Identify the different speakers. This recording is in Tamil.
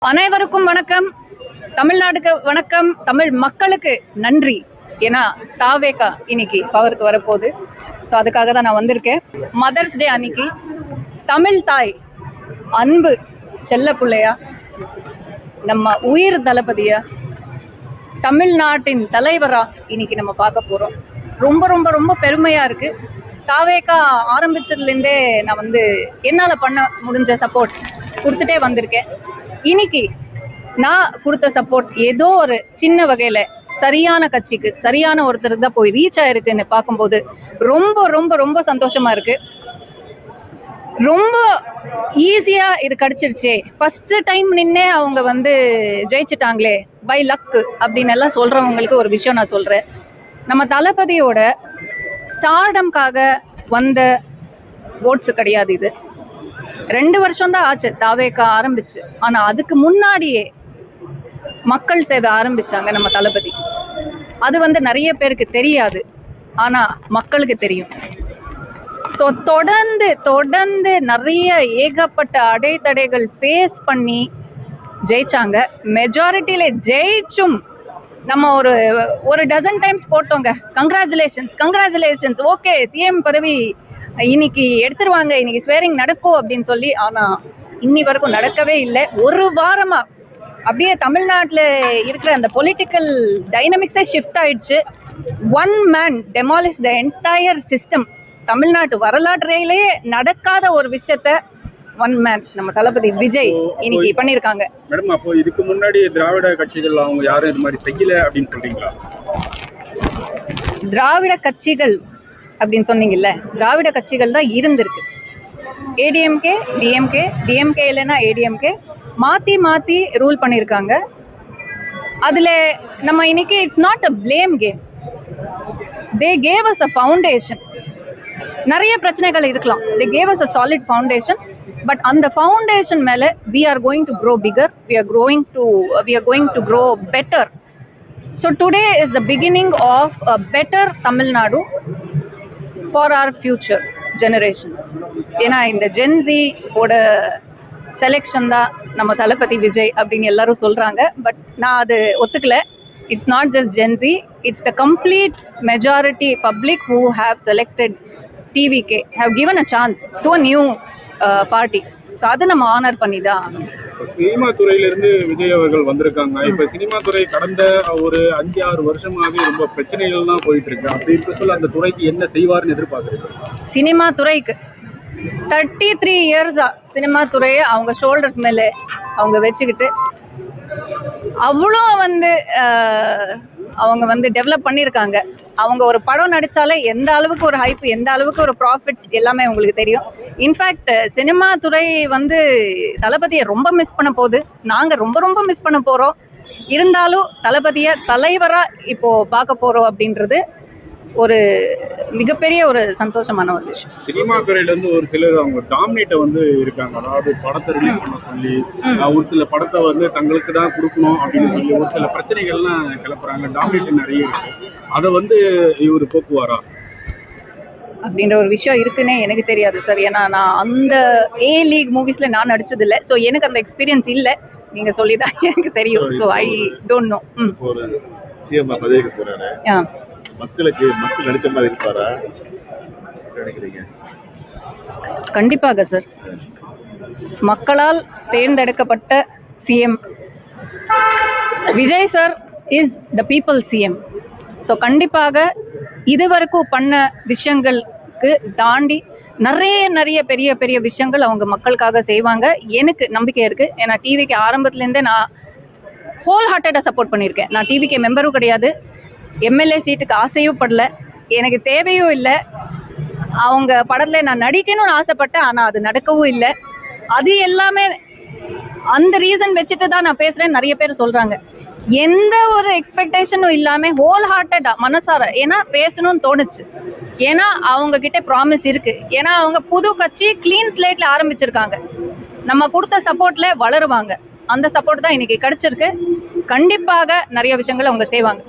Speaker 1: அனைவருக்கும் வணக்கம். தமிழ்நாடுக்கு வணக்கம். தமிழ் மக்களுக்கு நன்றி. ஏன்னா தாவேகா இன்னைக்கு பவருக்கு வரப்போகுது. ஸோ அதுக்காக தான் நான் வந்திருக்கேன். மதர்ஸ் டே அன்னைக்கு தமிழ் தாய் அன்பு செல்ல பிள்ளையா, நம்ம உயிர் தளபதியா, தமிழ்நாட்டின் தலைவரா இன்னைக்கு நம்ம பார்க்க போறோம். ரொம்ப ரொம்ப ரொம்ப பெருமையா இருக்கு. தாவேகா ஆரம்பிச்சதுலேருந்தே நான் என்னால பண்ண முடிஞ்ச சப்போர்ட் கொடுத்துட்டே வந்திருக்கேன். இன்னைக்கு நான் கொடுத்த சப்போர்ட் ஏதோ ஒரு சின்ன வகையில சரியான கட்சிக்கு சரியான ஒருத்தர் தான் போய் ரீச் ஆயிருக்குன்னு பார்க்கும்போது ரொம்ப ரொம்ப ரொம்ப சந்தோஷமா இருக்கு. ரொம்ப ஈஸியா இது கிடைச்சிருச்சே, ஃபர்ஸ்ட் டைம் நின்னே அவங்க ஜெயிச்சுட்டாங்களே பை லக் அப்படின்னு எல்லாம் சொல்றவங்களுக்கு ஒரு விஷயம் நான் சொல்றேன். நம்ம தளபதியோட ஸ்டார்டம்காக வந்த ஓட்ஸ் கிடையாது. இது 2 வருஷம் தான் ஆச்சு தாவேகா ஆரம்பிச்சு. ஆனா அதுக்கு முன்னாடியே மக்கள் சேவை ஆரம்பிச்சாங்க நம்ம தளபதி. அது நிறைய பேருக்கு தெரியாது, ஆனா மக்களுக்கு தெரியும். தொடர்ந்து தொடர்ந்து நிறைய ஏகப்பட்ட அடைத்தடைகள் ஃபேஸ் பண்ணி ஜெயிச்சாங்க. மெஜாரிட்டியில ஜெயிச்சும் நம்ம ஒரு டசன் டைம்ஸ் போட்டோங்க. கங்க்ராச்சுலேஷன்ஸ், ஓகே சிஎம் பதவி இன்னைக்கு எடுத்துருவாங்க, இன்னைக்கு ஸ்வேரிங் நடக்கும் அப்படின்னு சொல்லி. ஆனா இன்னி வரைக்கும் நடக்கவே இல்லை. ஒரு வாரமா அப்படியே தமிழ்நாட்டுல இருக்கிற அந்த பொலிட்டிக்கல் டைனமிக்ஸே ஷிஃப்ட் ஆயிடுச்சு. One man demolish the entire system. தமிழ்நாட்டு வரலாற்றிலேயே நடக்காத ஒரு விஷயத்த ஒன் மேன் நம்ம தளபதி விஜய் இன்னைக்கு பண்ணிருக்காங்க.
Speaker 2: மேடம், அப்போ இதுக்கு முன்னாடி திராவிட கட்சிகள் அவங்க யாரும் இது மாதிரி செய்யல அப்படின்னு சொல்றீங்களா?
Speaker 1: திராவிட கட்சிகள் அப்படின்னு சொன்னீங்கல்ல, திராவிட கட்சிகள் தான் இருந்திருக்கு. ஏடிஎம்கே, டிஎம்கே இல்லைன்னா ஏடிஎம்கே மாத்தி மாத்தி ரூல் பண்ணிருக்காங்க. அதுல நம்ம இன்னைக்கு it's not a blame game. They gave us a foundation. நிறைய பிரச்சனைகள் இருக்கலாம். They gave us a solid foundation. But அந்த ஃபவுண்டேஷன் மேல we are going to grow bigger, we are going to grow better. So today is the beginning of a better Tamil Nadu for our future generation. ஏன்னா இந்த ஜென்சி ஓட செலெக்ஷன் தான் நம்ம தளபதி விஜய் அப்படின்னு எல்லாரும் சொல்றாங்க. பட் நான் அது ஒத்துக்கல. It's not just Gen Z, it's the complete majority public who have selected TVK, have given a chance to a new party. அதை நம்ம ஆனர் பண்ணிதான்.
Speaker 2: சினிமா துறையில இருந்து விஜய் அவர்கள் வந்திருக்காங்க. இப்ப சினிமா துறை கடந்த ஒரு 5-6 வருஷமாவே ரொம்ப பிரச்சனைகள் தான் போயிட்டு இருக்கு. அப்படி இருக்க சொல்ல அந்த துறைக்கு என்ன செய்வார்னு எதிர்பார்க்குறீங்க? சினிமா துறைக்கு
Speaker 1: 33 இயர்ஸா சினிமா துறையை அவங்க ஷோல்டர்ஸ் மேல அவங்க வச்சுக்கிட்டு அவ்வளோ அவங்க டெவலப் பண்ணியிருக்காங்க. அவங்க ஒரு படம் நடிச்சாலே எந்த அளவுக்கு ஒரு ஹைப், எந்த அளவுக்கு ஒரு ப்ராஃபிட் எல்லாமே உங்களுக்கு தெரியும். இன்ஃபேக்ட் சினிமா துறை தளபதியை ரொம்ப மிஸ் பண்ண போகுது. நாங்க ரொம்ப ரொம்ப மிஸ் பண்ண போறோம். இருந்தாலும் தளபதியை தலைவரா இப்போ பார்க்க போறோம் அப்படின்றது ஒரு மிகப்பெரிய ஒரு சந்தோஷமான ஒரு விஷயம்.
Speaker 2: சினிமா துறையில இருந்து ஒரு சிலர் அவங்க டாமினேட்ட இருக்காங்க. அதாவது படத்தை ரிலீஸ் பண்ண சொல்லி ஒரு சில படத்தை தங்களுக்கு தான் கொடுக்கணும் அப்படின்னு சொல்லி ஒரு சில பிரச்சனைகள்லாம் கிளப்புறாங்க. டாமினேஷன் நிறைய இருக்கு. அதை இவர் போக்குவாரா
Speaker 1: அப்படின்ற ஒரு விஷயம் இருக்குன்னே எனக்கு தெரியாது சார். ஏன்னா நான் அந்த ஏ லீக் மூவிஸ்ல நான் நடிச்சது இல்லை. ஸோ எனக்கு அந்த எக்ஸ்பீரியன்ஸ் இல்லை. நீங்க சொல்லிதான் எனக்கு தெரியும். So I don't know.
Speaker 2: மக்கள் நடிச்ச மாதிரி இருப்பாரா நினைக்கிறீங்க?
Speaker 1: கண்டிப்பாக சார். மக்களால் தேர்ந்தெடுக்கப்பட்ட CM Vijay sir is the people CM. So கண்டிப்பாக இதுவரைக்கும் பண்ண விஷயங்களுக்கு தாண்டி நிறைய நிறைய பெரிய பெரிய விஷயங்கள் அவங்க மக்களுக்காக செய்வாங்க. எனக்கு நம்பிக்கை இருக்கு. ஏன்னா டிவிக்கு ஆரம்பத்துலேருந்தே நான் ஹோல் ஹார்ட்டடா சப்போர்ட் பண்ணியிருக்கேன். நான் டிவிக்கு மெம்பரும் கிடையாது, எம்எல்ஏ சீட்டுக்கு ஆசையும் படல, எனக்கு தேவையும் இல்லை. அவங்க படத்துல நான் நடிக்கணும்னு ஆசைப்பட்டேன், ஆனா அது நடக்கவும் இல்லை. அது எல்லாமே அந்த ரீசன் வச்சுட்டு தான் நான் பேசுறேன் நிறைய பேர் சொல்றாங்க. எந்த ஒரு எக்ஸ்பெக்டேஷனும் இல்லாம ஹோல் ஹார்ட்டடா மனசார ஏன்னா பேசணும்னு தோணுச்சு. ஏன்னா அவங்க கிட்ட ப்ராமிஸ் இருக்கு. ஏன்னா அவங்க புது கட்சி கிளீன் ஸ்லேட்ல ஆரம்பிச்சிருக்காங்க. நம்ம கொடுத்த சப்போர்ட்ல வளருவாங்க. அந்த சப்போர்ட் தான் இன்னைக்கு கிடைச்சிருக்கு. கண்டிப்பாக நிறைய விஷயங்கள் அவங்க செய்வாங்க.